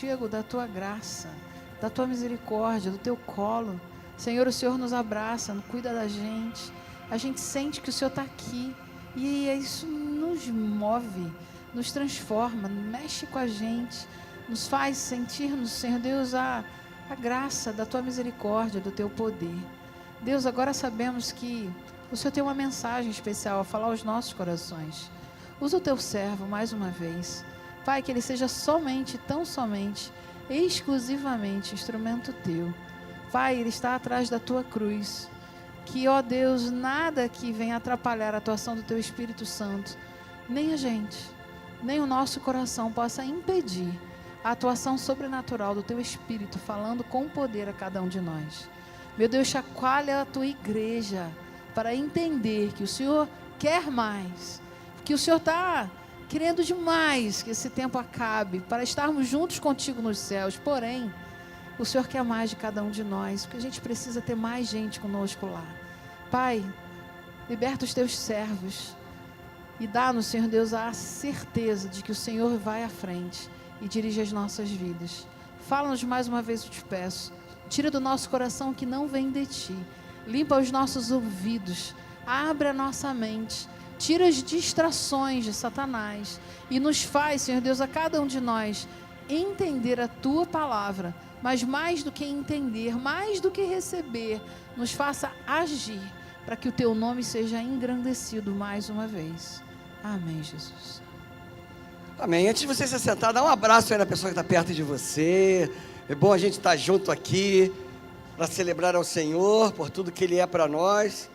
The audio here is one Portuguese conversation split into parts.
aconchego da tua graça, da tua misericórdia, do teu colo. Senhor, o Senhor nos abraça, cuida da gente. A gente sente que o Senhor está aqui e isso nos move, nos transforma, mexe com a gente, nos faz sentir-nos, Senhor Deus, a graça da tua misericórdia, do teu poder. Deus, agora sabemos que o Senhor tem uma mensagem especial a falar aos nossos corações. Usa o teu servo mais uma vez. Pai, que ele seja somente, tão somente, exclusivamente instrumento teu. Pai, ele está atrás da tua cruz. Que, ó Deus, nada que venha atrapalhar a atuação do teu Espírito Santo, nem a gente, nem o nosso coração possa impedir a atuação sobrenatural do teu Espírito, falando com poder a cada um de nós. Meu Deus, chacoalha a tua igreja para entender que o Senhor quer mais, que o Senhor está querendo demais que esse tempo acabe, para estarmos juntos contigo nos céus. Porém, o Senhor quer mais de cada um de nós, porque a gente precisa ter mais gente conosco lá. Pai, liberta os teus servos e dá-nos, Senhor Deus, a certeza de que o Senhor vai à frente e dirige as nossas vidas. Fala-nos mais uma vez, eu te peço. Tira do nosso coração o que não vem de ti. Limpa os nossos ouvidos. Abre a nossa mente. Tira as distrações de Satanás e nos faz, Senhor Deus, a cada um de nós entender a tua palavra, mas mais do que entender, mais do que receber, nos faça agir para que o teu nome seja engrandecido mais uma vez. Amém, Jesus. Amém. Antes de você se sentar, dá um abraço aí na pessoa que está perto de você. É bom a gente estar junto aqui para celebrar ao Senhor por tudo que Ele é para nós.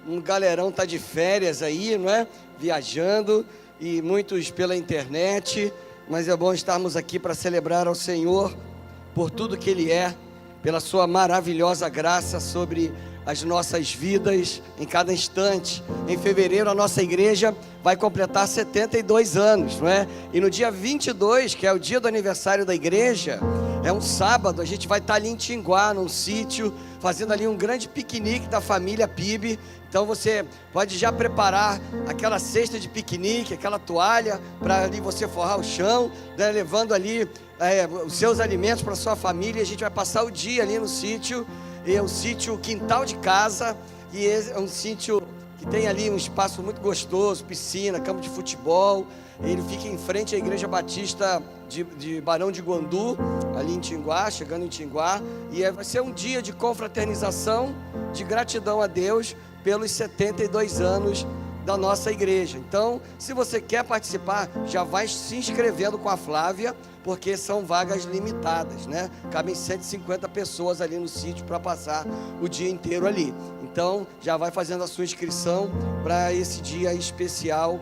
Um galerão está de férias aí, não é? Viajando, e muitos pela internet, mas é bom estarmos aqui para celebrar ao Senhor por tudo que Ele é, pela sua maravilhosa graça sobre as nossas vidas em cada instante. Em fevereiro a nossa igreja vai completar 72 anos, não é? E no dia 22, que é o dia do aniversário da igreja, é um sábado, a gente vai estar ali em Tinguá, num sítio, fazendo ali um grande piquenique da família PIB. Então você pode já preparar aquela cesta de piquenique, aquela toalha, para ali você forrar o chão, né, levando ali os seus alimentos para sua família. A gente vai passar o dia ali no sítio. É um sítio quintal de casa, e é um sítio que tem ali um espaço muito gostoso, piscina, campo de futebol. Ele fica em frente à Igreja Batista de Barão de Guandu, ali em Tinguá, chegando em Tinguá. E vai ser um dia de confraternização, de gratidão a Deus pelos 72 anos da nossa igreja. Então, se você quer participar, já vai se inscrevendo com a Flávia, porque são vagas limitadas, né? Cabem 150 pessoas ali no sítio para passar o dia inteiro ali. Então, já vai fazendo a sua inscrição para esse dia especial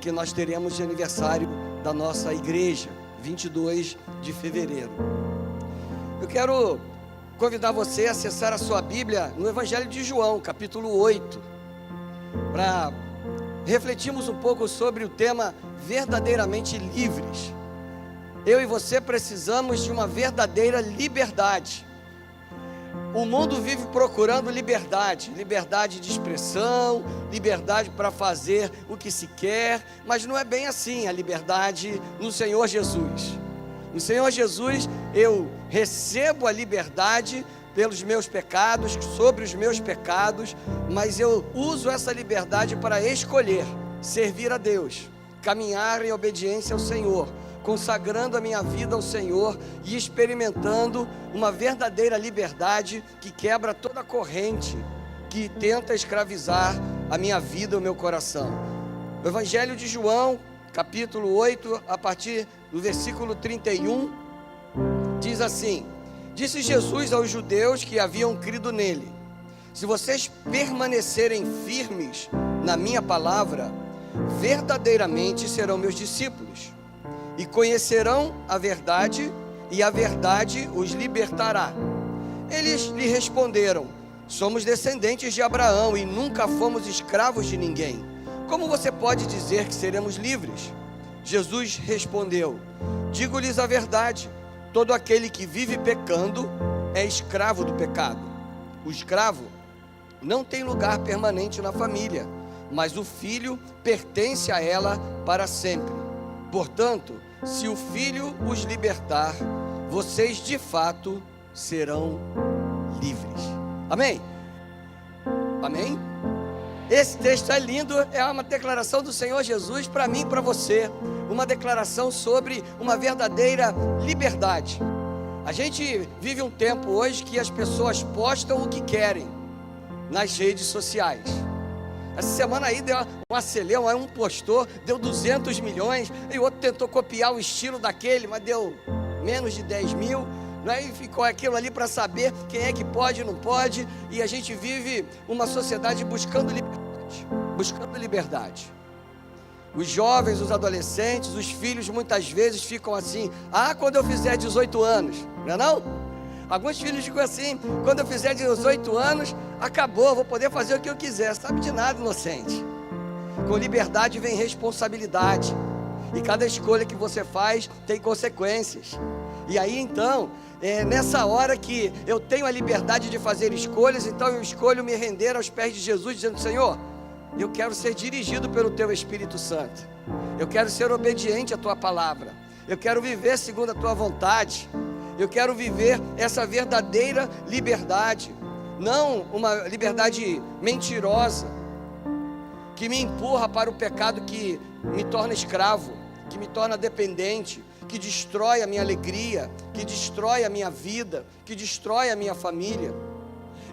que nós teremos de aniversário da nossa igreja, 22 de fevereiro. Eu quero convidar você a acessar a sua Bíblia no Evangelho de João, capítulo 8, para refletirmos um pouco sobre o tema verdadeiramente livres. Eu e você precisamos de uma verdadeira liberdade. O mundo vive procurando liberdade, liberdade de expressão, liberdade para fazer o que se quer, mas não é bem assim a liberdade no Senhor Jesus. No Senhor Jesus eu recebo a liberdade pelos meus pecados, sobre os meus pecados, mas eu uso essa liberdade para escolher servir a Deus, caminhar em obediência ao Senhor, consagrando a minha vida ao Senhor e experimentando uma verdadeira liberdade que quebra toda corrente que tenta escravizar a minha vida e o meu coração. O Evangelho de João, capítulo 8, a partir do versículo 31, diz assim: disse Jesus aos judeus que haviam crido nele: se vocês permanecerem firmes na minha palavra, verdadeiramente serão meus discípulos, e conhecerão a verdade, e a verdade os libertará. Eles lhe responderam: somos descendentes de Abraão e nunca fomos escravos de ninguém. Como você pode dizer que seremos livres? Jesus respondeu: digo-lhes a verdade, todo aquele que vive pecando é escravo do pecado. O escravo não tem lugar permanente na família, mas o filho pertence a ela para sempre. Portanto, se o filho os libertar, vocês de fato serão livres. Amém? Amém? Esse texto é lindo, é uma declaração do Senhor Jesus para mim e para você. Uma declaração sobre uma verdadeira liberdade. A gente vive um tempo hoje que as pessoas postam o que querem nas redes sociais. Essa semana aí deu um acelhão, aí um postou, deu 200 milhões, e o outro tentou copiar o estilo daquele, mas deu menos de 10 mil, né? E ficou aquilo ali para saber quem é que pode e não pode, e a gente vive uma sociedade buscando liberdade. Os jovens, os adolescentes, os filhos muitas vezes ficam assim: quando eu fizer 18 anos, não é não? Alguns filhos ficam assim: quando eu fizer 18 anos, acabou, vou poder fazer o que eu quiser. Sabe de nada, inocente. Com liberdade vem responsabilidade, e cada escolha que você faz tem consequências. E aí então, nessa hora que eu tenho a liberdade de fazer escolhas, então eu escolho me render aos pés de Jesus, dizendo: Senhor, eu quero ser dirigido pelo Teu Espírito Santo, eu quero ser obediente à Tua palavra, eu quero viver segundo a Tua vontade, eu quero viver essa verdadeira liberdade, não uma liberdade mentirosa, que me empurra para o pecado, que me torna escravo, que me torna dependente, que destrói a minha alegria, que destrói a minha vida, que destrói a minha família.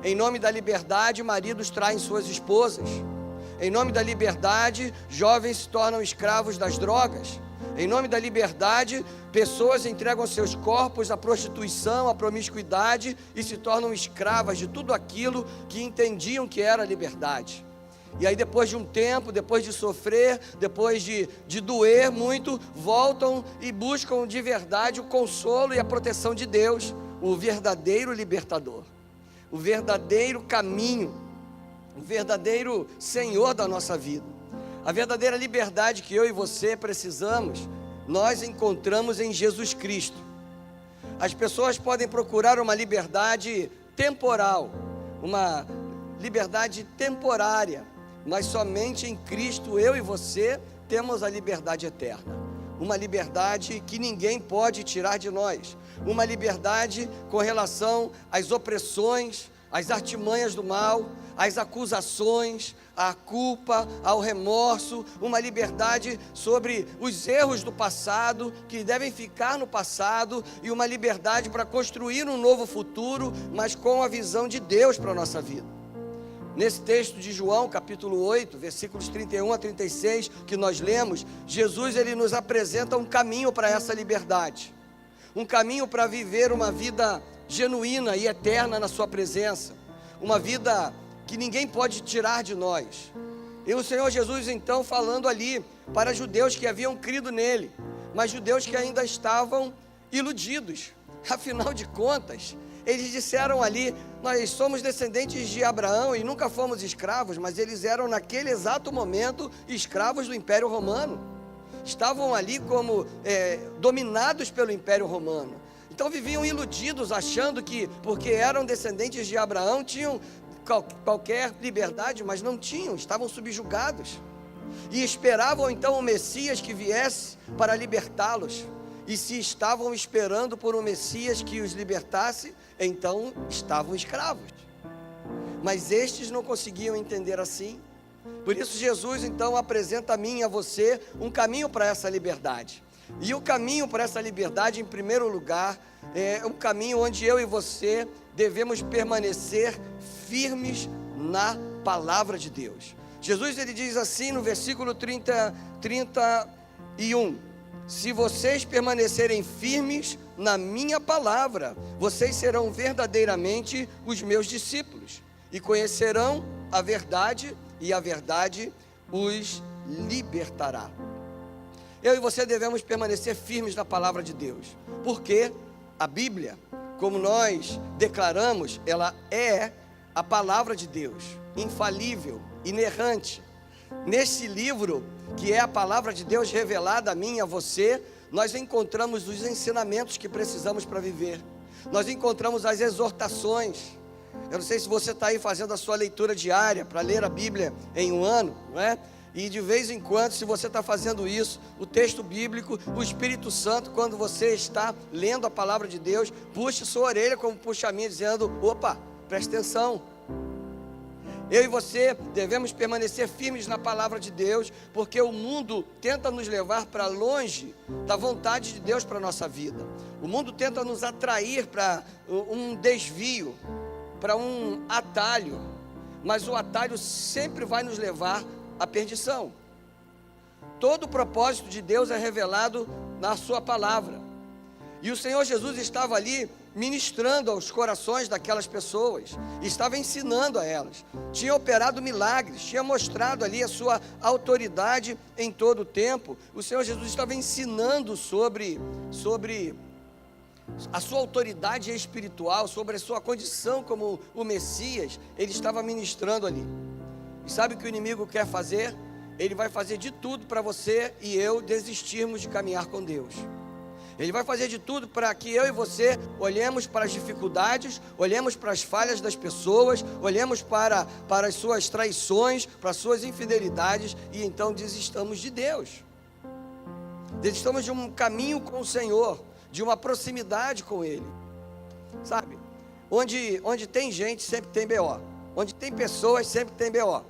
Em nome da liberdade, maridos traem suas esposas. Em nome da liberdade, jovens se tornam escravos das drogas. Em nome da liberdade, pessoas entregam seus corpos à prostituição, à promiscuidade e se tornam escravas de tudo aquilo que entendiam que era liberdade. E aí, depois de um tempo, depois de sofrer, depois de doer muito, voltam e buscam de verdade o consolo e a proteção de Deus, o verdadeiro libertador, o verdadeiro caminho, o verdadeiro Senhor da nossa vida. A verdadeira liberdade que eu e você precisamos, nós encontramos em Jesus Cristo. As pessoas podem procurar uma liberdade temporal, uma liberdade temporária, mas somente em Cristo eu e você temos a liberdade eterna. Uma liberdade que ninguém pode tirar de nós. Uma liberdade com relação às opressões, às artimanhas do mal, às acusações, à culpa, ao remorso. Uma liberdade sobre os erros do passado, que devem ficar no passado, e uma liberdade para construir um novo futuro, mas com a visão de Deus para a nossa vida. Nesse texto de João, capítulo 8, versículos 31 a 36, que nós lemos, Jesus ele nos apresenta um caminho para essa liberdade, um caminho para viver uma vida genuína e eterna na sua presença, uma vida que ninguém pode tirar de nós. E o Senhor Jesus então falando ali para judeus que haviam crido nele, mas judeus que ainda estavam iludidos. Afinal de contas, eles disseram ali: nós somos descendentes de Abraão e nunca fomos escravos. Mas eles eram naquele exato momento escravos do Império Romano, estavam ali como dominados pelo Império Romano. Então viviam iludidos, achando que porque eram descendentes de Abraão tinham qualquer liberdade, mas não tinham, estavam subjugados, e esperavam então o Messias que viesse para libertá-los. E se estavam esperando por um Messias que os libertasse, então estavam escravos. Mas estes não conseguiam entender assim. Por isso Jesus então apresenta a mim e a você um caminho para essa liberdade. E o caminho para essa liberdade, em primeiro lugar, é um caminho onde eu e você devemos permanecer firmes na palavra de Deus. Jesus ele diz assim no versículo 31: se vocês permanecerem firmes na minha palavra, vocês serão verdadeiramente os meus discípulos, e conhecerão a verdade, e a verdade os libertará. Eu e você devemos permanecer firmes na palavra de Deus, porque a Bíblia, como nós declaramos, ela é a palavra de Deus, infalível, inerrante. Nesse livro, que é a palavra de Deus revelada a mim e a você, nós encontramos os ensinamentos que precisamos para viver. Nós encontramos as exortações. Eu não sei se você está aí fazendo a sua leitura diária para ler a Bíblia em um ano, não é? E de vez em quando, se você está fazendo isso, o texto bíblico, o Espírito Santo, quando você está lendo a palavra de Deus, puxa sua orelha como puxa a minha, dizendo: opa, presta atenção. Eu e você devemos permanecer firmes na palavra de Deus, porque o mundo tenta nos levar para longe da vontade de Deus para a nossa vida. O mundo tenta nos atrair para um desvio, para um atalho, mas o atalho sempre vai nos levar à perdição. Todo o propósito de Deus é revelado na sua palavra. E o Senhor Jesus estava ali ministrando aos corações daquelas pessoas, estava ensinando a elas, tinha operado milagres, tinha mostrado ali a sua autoridade em todo o tempo. O Senhor Jesus estava ensinando sobre a sua autoridade espiritual, sobre a sua condição como o Messias. Ele estava ministrando ali. E sabe o que o inimigo quer fazer? Ele vai fazer de tudo para você e eu desistirmos de caminhar com Deus. Ele vai fazer de tudo para que eu e você olhemos para as dificuldades, olhemos para as falhas das pessoas, olhemos para as suas traições, para as suas infidelidades, e então desistamos de Deus. Desistamos de um caminho com o Senhor, de uma proximidade com Ele. Sabe? Onde tem gente, sempre tem BO. Onde tem pessoas, sempre tem BO.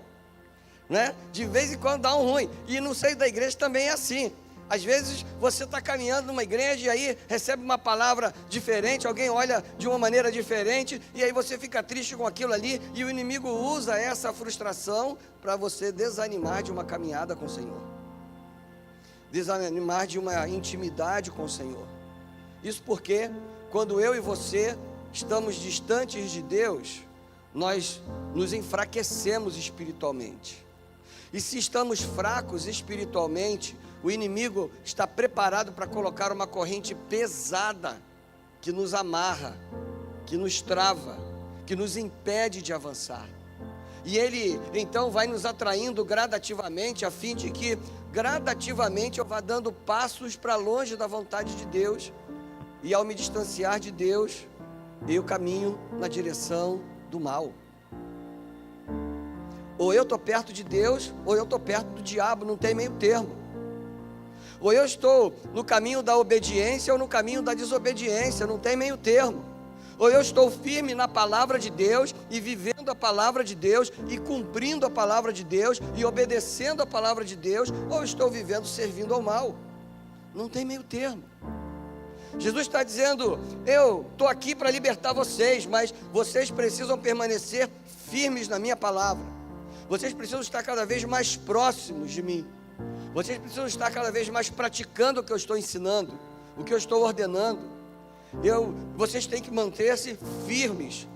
Né? De vez em quando dá um ruim. E no seio da igreja também é assim. Às vezes você está caminhando numa igreja e aí recebe uma palavra diferente, alguém olha de uma maneira diferente, e aí você fica triste com aquilo ali, e o inimigo usa essa frustração para você desanimar de uma caminhada com o Senhor, desanimar de uma intimidade com o Senhor. Isso porque quando eu e você estamos distantes de Deus, nós nos enfraquecemos espiritualmente. E se estamos fracos espiritualmente, o inimigo está preparado para colocar uma corrente pesada que nos amarra, que nos trava, que nos impede de avançar. E ele então vai nos atraindo gradativamente, a fim de que gradativamente eu vá dando passos para longe da vontade de Deus, e ao me distanciar de Deus, eu caminho na direção do mal. Ou eu estou perto de Deus, ou eu estou perto do diabo, não tem meio termo. Ou eu estou no caminho da obediência, ou no caminho da desobediência, não tem meio termo. Ou eu estou firme na palavra de Deus, e vivendo a palavra de Deus, e cumprindo a palavra de Deus, e obedecendo a palavra de Deus, ou estou vivendo servindo ao mal. Não tem meio termo. Jesus está dizendo: eu estou aqui para libertar vocês, mas vocês precisam permanecer firmes na minha palavra. Vocês precisam estar cada vez mais próximos de mim. Vocês precisam estar cada vez mais praticando o que eu estou ensinando, o que eu estou ordenando. Vocês têm que manter-se firmes.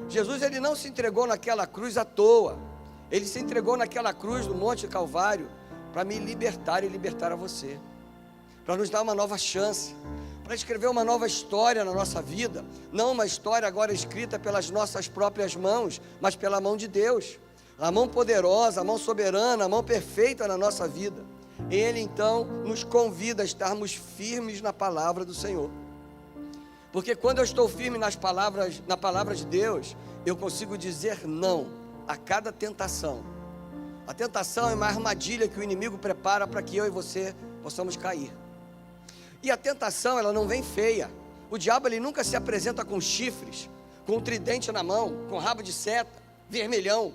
Jesus, ele não se entregou naquela cruz à toa. Ele se entregou naquela cruz do Monte Calvário para me libertar e libertar a você, para nos dar uma nova chance, para escrever uma nova história na nossa vida. Não uma história agora escrita pelas nossas próprias mãos, mas pela mão de Deus, a mão poderosa, a mão soberana, a mão perfeita na nossa vida. Ele então nos convida a estarmos firmes na palavra do Senhor, porque quando eu estou firme na palavra de Deus, eu consigo dizer não a cada tentação. A tentação é uma armadilha que o inimigo prepara para que eu e você possamos cair. E a tentação, ela não vem feia. O diabo, ele nunca se apresenta com chifres, com um tridente na mão, com rabo de seta, vermelhão.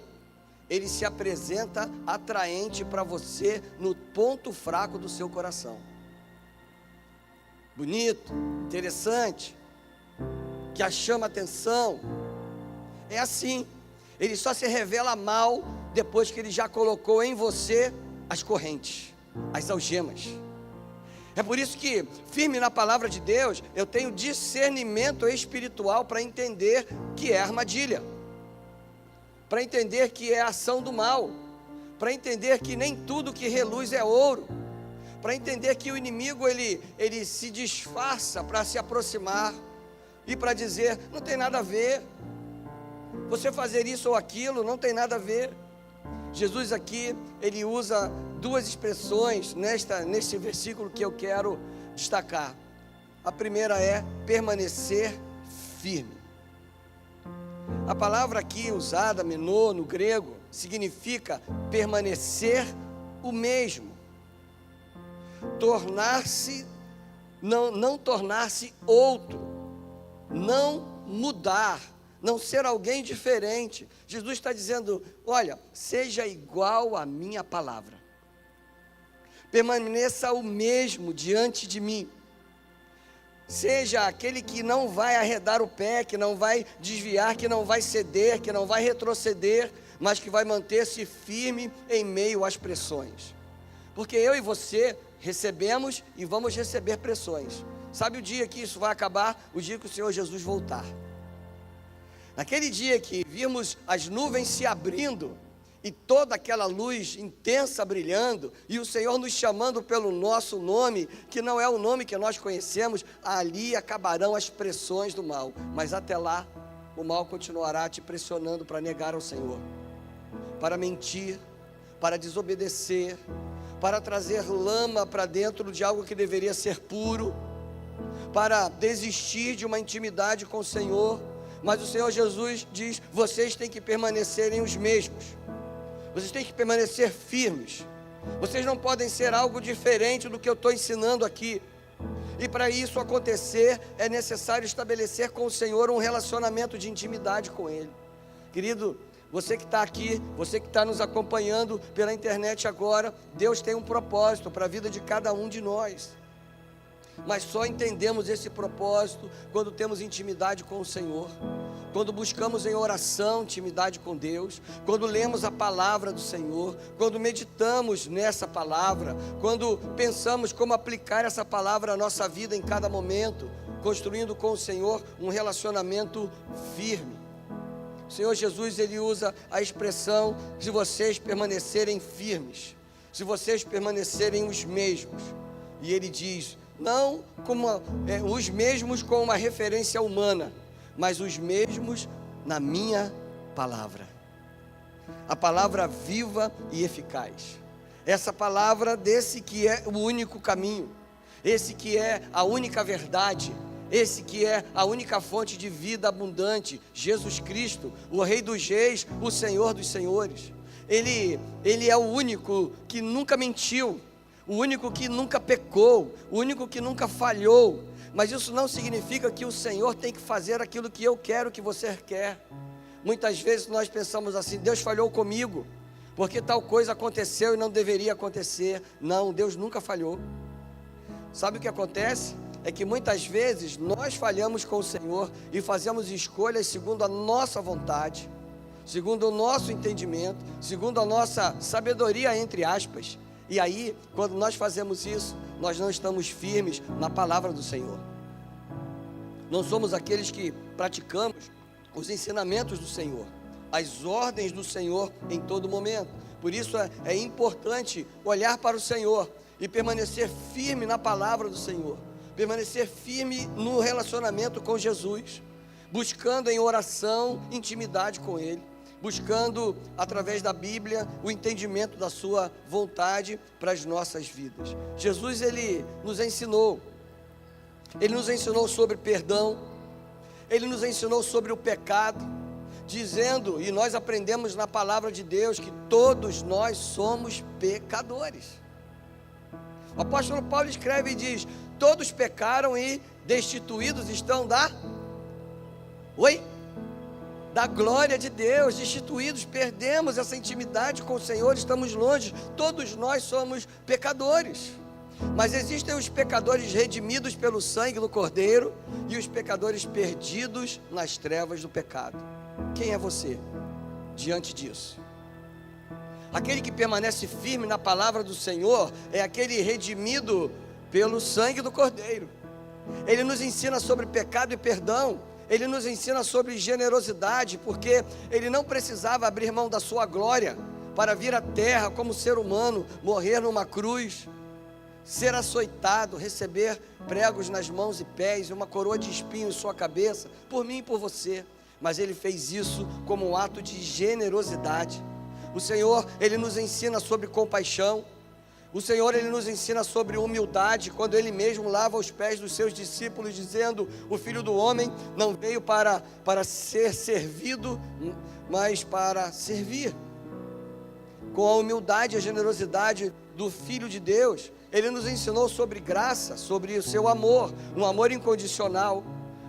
Ele se apresenta atraente para você no ponto fraco do seu coração. Bonito, interessante, que a chama atenção. É assim. Ele só se revela mal depois que ele já colocou em você as correntes, as algemas. É por isso que, firme na palavra de Deus, eu tenho discernimento espiritual para entender que é armadilha, para entender que é ação do mal, para entender que nem tudo que reluz é ouro, para entender que o inimigo ele se disfarça para se aproximar e para dizer: não tem nada a ver, você fazer isso ou aquilo não tem nada a ver. Jesus aqui, ele usa duas expressões neste versículo que eu quero destacar. A primeira é permanecer firme. A palavra aqui usada, menô, no grego, significa permanecer o mesmo. Tornar-se, não tornar-se outro, não mudar, não ser alguém diferente. Jesus está dizendo: olha, seja igual à minha palavra, permaneça o mesmo diante de mim, seja aquele que não vai arredar o pé, que não vai desviar, que não vai ceder, que não vai retroceder, mas que vai manter-se firme em meio às pressões, porque eu e você recebemos e vamos receber pressões. Sabe o dia que isso vai acabar? O dia que o Senhor Jesus voltar. Naquele dia que vimos as nuvens se abrindo e toda aquela luz intensa brilhando, e o Senhor nos chamando pelo nosso nome, que não é o nome que nós conhecemos, ali acabarão as pressões do mal. Mas até lá, o mal continuará te pressionando para negar ao Senhor, para mentir, para desobedecer, para trazer lama para dentro de algo que deveria ser puro, para desistir de uma intimidade com o Senhor. Mas o Senhor Jesus diz: vocês têm que permanecerem os mesmos, vocês têm que permanecer firmes, vocês não podem ser algo diferente do que eu estou ensinando aqui. E para isso acontecer, é necessário estabelecer com o Senhor um relacionamento de intimidade com Ele. Querido, você que está aqui, você que está nos acompanhando pela internet agora, Deus tem um propósito para a vida de cada um de nós, mas só entendemos esse propósito quando temos intimidade com o Senhor, quando buscamos em oração intimidade com Deus, quando lemos a palavra do Senhor, quando meditamos nessa palavra, quando pensamos como aplicar essa palavra à nossa vida em cada momento, construindo com o Senhor um relacionamento firme. O Senhor Jesus, Ele usa a expressão: se vocês permanecerem firmes, se vocês permanecerem os mesmos. E Ele diz, não como os mesmos com uma referência humana, mas os mesmos na minha palavra. A palavra viva e eficaz. Essa palavra desse que é o único caminho, esse que é a única verdade, esse que é a única fonte de vida abundante, Jesus Cristo, o Rei dos Reis, o Senhor dos Senhores. Ele é o único que nunca mentiu, o único que nunca pecou, o único que nunca falhou. Mas isso não significa que o Senhor tem que fazer aquilo que eu quero, que você quer. Muitas vezes nós pensamos assim: Deus falhou comigo, porque tal coisa aconteceu e não deveria acontecer. Não, Deus nunca falhou. Sabe o que acontece? É que muitas vezes nós falhamos com o Senhor e fazemos escolhas segundo a nossa vontade, segundo o nosso entendimento, segundo a nossa sabedoria, entre aspas. E aí, quando nós fazemos isso, nós não estamos firmes na palavra do Senhor. Não somos aqueles que praticamos os ensinamentos do Senhor, as ordens do Senhor em todo momento. Por isso é importante olhar para o Senhor e permanecer firme na palavra do Senhor, permanecer firme no relacionamento com Jesus, buscando em oração intimidade com Ele, buscando através da Bíblia o entendimento da sua vontade para as nossas vidas. Jesus, Ele nos ensinou sobre perdão, Ele nos ensinou sobre o pecado, dizendo, e nós aprendemos na palavra de Deus, que todos nós somos pecadores. O apóstolo Paulo escreve e diz: todos pecaram e destituídos estão da glória de Deus, destituídos, perdemos essa intimidade com o Senhor, estamos longe. Todos nós somos pecadores, mas existem os pecadores redimidos pelo sangue do Cordeiro e os pecadores perdidos nas trevas do pecado. Quem é você diante disso? Aquele que permanece firme na palavra do Senhor é aquele redimido pelo sangue do Cordeiro. Ele nos ensina sobre pecado e perdão. Ele nos ensina sobre generosidade, porque Ele não precisava abrir mão da sua glória para vir à terra como ser humano, morrer numa cruz, ser açoitado, receber pregos nas mãos e pés, uma coroa de espinho em sua cabeça, por mim e por você. Mas Ele fez isso como um ato de generosidade. O Senhor, Ele nos ensina sobre compaixão. O Senhor, Ele nos ensina sobre humildade, quando Ele mesmo lava os pés dos seus discípulos, dizendo: o Filho do Homem não veio para ser servido, mas para servir. com a humildade e a generosidade do Filho de Deus, Ele nos ensinou sobre graça, sobre o seu amor, um amor incondicional.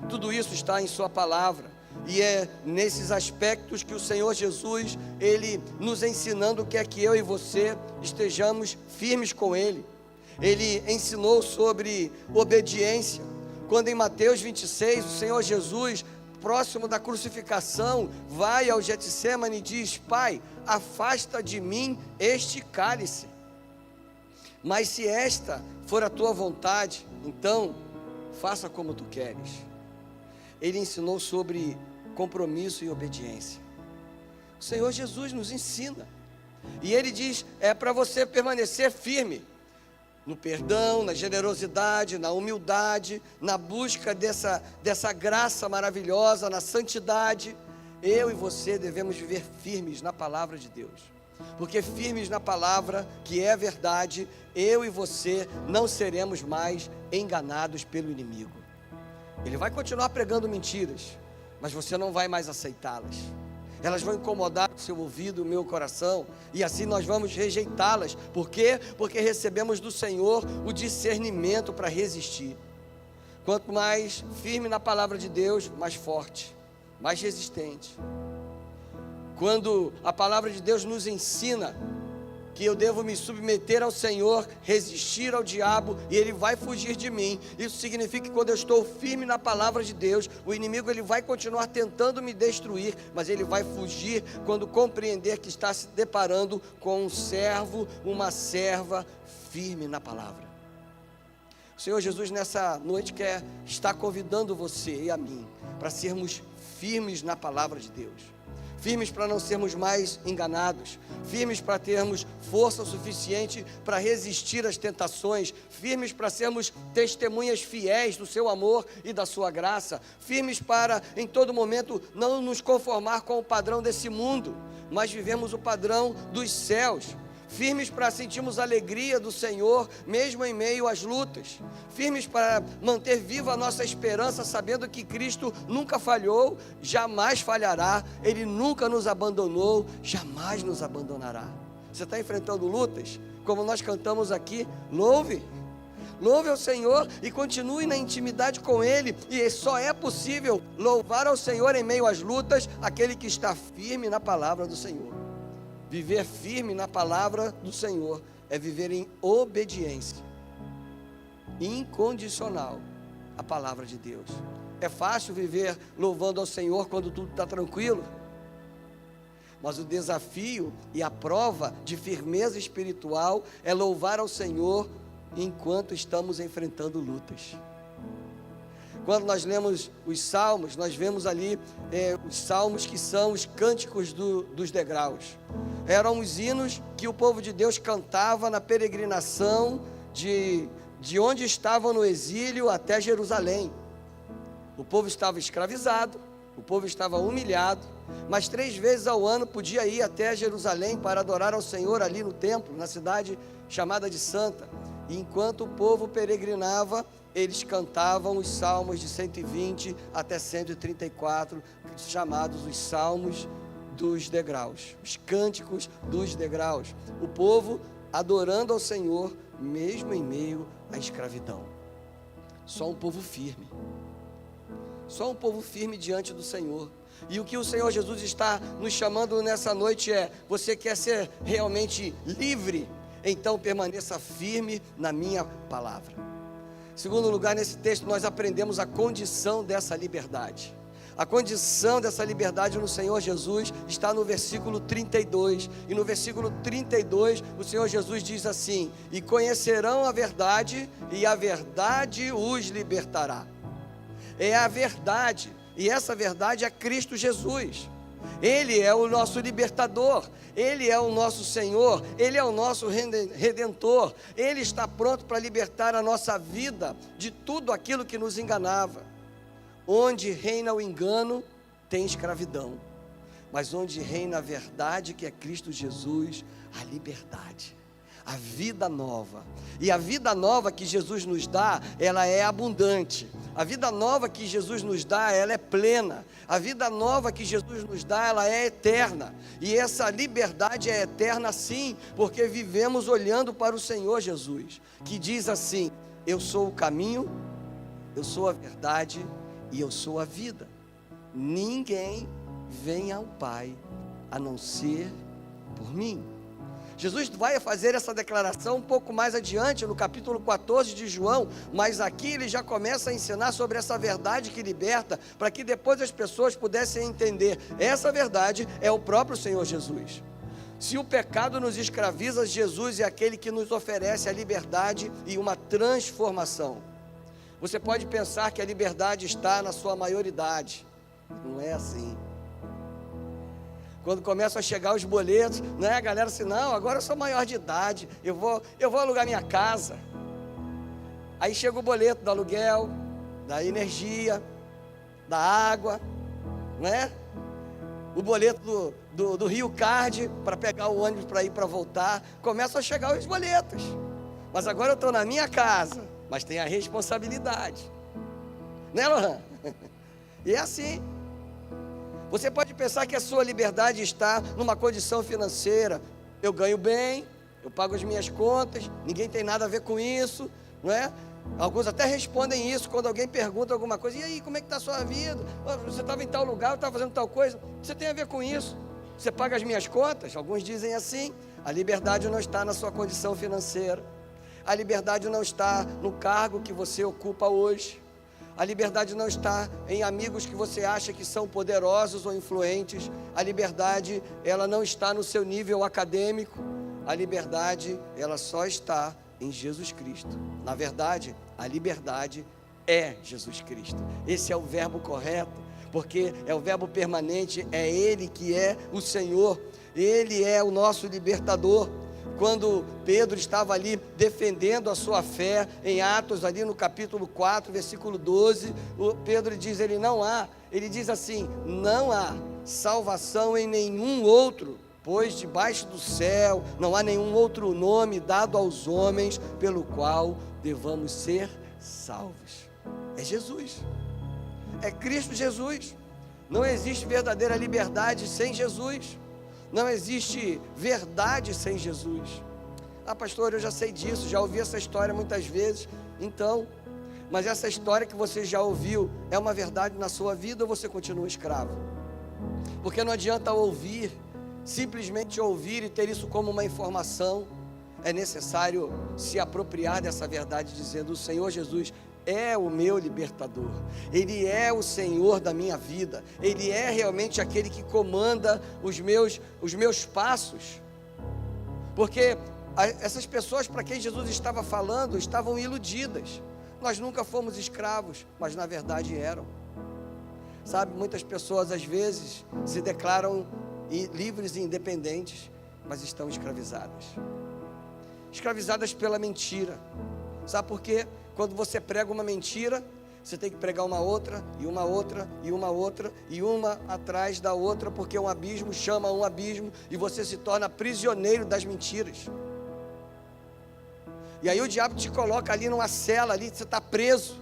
Tudo isso está em sua palavra, e é nesses aspectos que o Senhor Jesus, Ele nos ensinando, quer que eu e você estejamos firmes com Ele. Ele ensinou sobre obediência, quando em Mateus 26, o Senhor Jesus, próximo da crucificação, vai ao Getsêmani e diz: Pai, afasta de mim este cálice, mas se esta for a tua vontade, então faça como tu queres. Ele ensinou sobre compromisso e obediência. O Senhor Jesus nos ensina, e Ele diz, é para você permanecer firme, no perdão, na generosidade, na humildade, na busca dessa graça maravilhosa, na santidade. Eu e você devemos viver firmes na palavra de Deus, porque firmes na palavra, que é a verdade, eu e você não seremos mais enganados pelo inimigo. Ele vai continuar pregando mentiras, mas você não vai mais aceitá-las. Elas vão incomodar o seu ouvido, o meu coração, e assim nós vamos rejeitá-las. Por quê? Porque recebemos do Senhor o discernimento para resistir. Quanto mais firme na palavra de Deus, mais forte, mais resistente. Quando a palavra de Deus nos ensina que eu devo me submeter ao Senhor, resistir ao diabo, e ele vai fugir de mim. Isso significa que quando eu estou firme na palavra de Deus, o inimigo ele vai continuar tentando me destruir, mas ele vai fugir quando compreender que está se deparando com um servo, uma serva firme na palavra. O Senhor Jesus nessa noite está convidando você e a mim para sermos firmes na palavra de Deus. Firmes para não sermos mais enganados, firmes para termos força suficiente para resistir às tentações, firmes para sermos testemunhas fiéis do seu amor e da sua graça, firmes para em todo momento não nos conformar com o padrão desse mundo, mas vivemos o padrão dos céus. Firmes para sentirmos a alegria do Senhor, mesmo em meio às lutas. Firmes para manter viva a nossa esperança, sabendo que Cristo nunca falhou, jamais falhará. Ele nunca nos abandonou, jamais nos abandonará. Você está enfrentando lutas? Como nós cantamos aqui, louve ao Senhor e continue na intimidade com Ele. E só é possível louvar ao Senhor em meio às lutas aquele que está firme na palavra do Senhor. Viver firme na palavra do Senhor é viver em obediência incondicional à palavra de Deus. É fácil viver louvando ao Senhor quando tudo está tranquilo, mas o desafio e a prova de firmeza espiritual é louvar ao Senhor enquanto estamos enfrentando lutas. Quando nós lemos os salmos, nós vemos ali os salmos que são os cânticos dos degraus. Eram os hinos que o povo de Deus cantava na peregrinação de onde estavam no exílio até Jerusalém. O povo estava escravizado, o povo estava humilhado, mas 3 vezes ao ano podia ir até Jerusalém para adorar ao Senhor ali no templo, na cidade chamada de Santa. E enquanto o povo peregrinava, eles cantavam os salmos de 120 até 134, chamados os salmos dos degraus, os cânticos dos degraus. O povo adorando ao Senhor, mesmo em meio à escravidão. Só um povo firme. Só um povo firme diante do Senhor. E o que o Senhor Jesus está nos chamando nessa noite é: você quer ser realmente livre? Então permaneça firme na minha palavra. Em segundo lugar, nesse texto nós aprendemos a condição dessa liberdade. A condição dessa liberdade no Senhor Jesus está no versículo 32. E no versículo 32 o Senhor Jesus diz assim: e conhecerão a verdade, e a verdade os libertará. É a verdade, e essa verdade é Cristo Jesus. Ele é o nosso libertador, Ele é o nosso Senhor, Ele é o nosso Redentor. Ele está pronto para libertar a nossa vida de tudo aquilo que nos enganava. Onde reina o engano, tem escravidão, mas onde reina a verdade, que é Cristo Jesus, a liberdade, a vida nova. E a vida nova que Jesus nos dá, ela é abundante. A vida nova que Jesus nos dá, ela é plena. A vida nova que Jesus nos dá, ela é eterna. E essa liberdade é eterna sim, porque vivemos olhando para o Senhor Jesus, que diz assim: eu sou o caminho, eu sou a verdade e eu sou a vida. Ninguém vem ao Pai a não ser por mim. Jesus vai fazer essa declaração um pouco mais adiante, no capítulo 14 de João, mas aqui ele já começa a ensinar sobre essa verdade que liberta, para que depois as pessoas pudessem entender. Essa verdade é o próprio Senhor Jesus. Se o pecado nos escraviza, Jesus é aquele que nos oferece a liberdade e uma transformação. Você pode pensar que a liberdade está na sua maioridade. Não é assim. Quando começam a chegar os boletos, né, a galera assim: não, agora eu sou maior de idade, eu vou alugar minha casa. Aí chega o boleto do aluguel, da energia, da água, né? O boleto do Rio Card para pegar o ônibus para ir para voltar. Começam a chegar os boletos. Mas agora eu estou na minha casa, mas tem a responsabilidade, né, Lohan? E é assim. Você pode pensar que a sua liberdade está numa condição financeira. Eu ganho bem, eu pago as minhas contas, ninguém tem nada a ver com isso, não é? Alguns até respondem isso quando alguém pergunta alguma coisa: e aí, como é que está a sua vida? Você estava em tal lugar, eu estava fazendo tal coisa. Você tem a ver com isso? Você paga as minhas contas? Alguns dizem assim. A liberdade não está na sua condição financeira. A liberdade não está no cargo que você ocupa hoje. A liberdade não está em amigos que você acha que são poderosos ou influentes. A liberdade, ela não está no seu nível acadêmico. A liberdade, ela só está em Jesus Cristo. Na verdade, a liberdade é Jesus Cristo. Esse é o verbo correto, porque é o verbo permanente, é Ele que é o Senhor. Ele é o nosso libertador. Quando Pedro estava ali defendendo a sua fé, em Atos, ali no capítulo 4, versículo 12, Pedro diz, ele diz assim: não há salvação em nenhum outro, pois debaixo do céu não há nenhum outro nome dado aos homens pelo qual devamos ser salvos. É Jesus, é Cristo Jesus. Não existe verdadeira liberdade sem Jesus. Não existe verdade sem Jesus. Ah, pastor, eu já sei disso, já ouvi essa história muitas vezes. Então, mas essa história que você já ouviu é uma verdade na sua vida, ou você continua escravo? Porque não adianta ouvir, simplesmente ouvir e ter isso como uma informação. É necessário se apropriar dessa verdade, dizendo: o Senhor Jesus é o meu libertador, Ele é o Senhor da minha vida, Ele é realmente aquele que comanda os meus passos. Porque essas pessoas para quem Jesus estava falando estavam iludidas. Nós nunca fomos escravos, mas na verdade eram. Sabe, muitas pessoas às vezes se declaram livres e independentes, mas estão escravizadas. Escravizadas pela mentira. Sabe por quê? Quando você prega uma mentira, você tem que pregar uma outra, e uma outra, e uma outra, e uma atrás da outra, porque um abismo chama um abismo, e você se torna prisioneiro das mentiras. E aí o diabo te coloca ali numa cela, ali você está preso.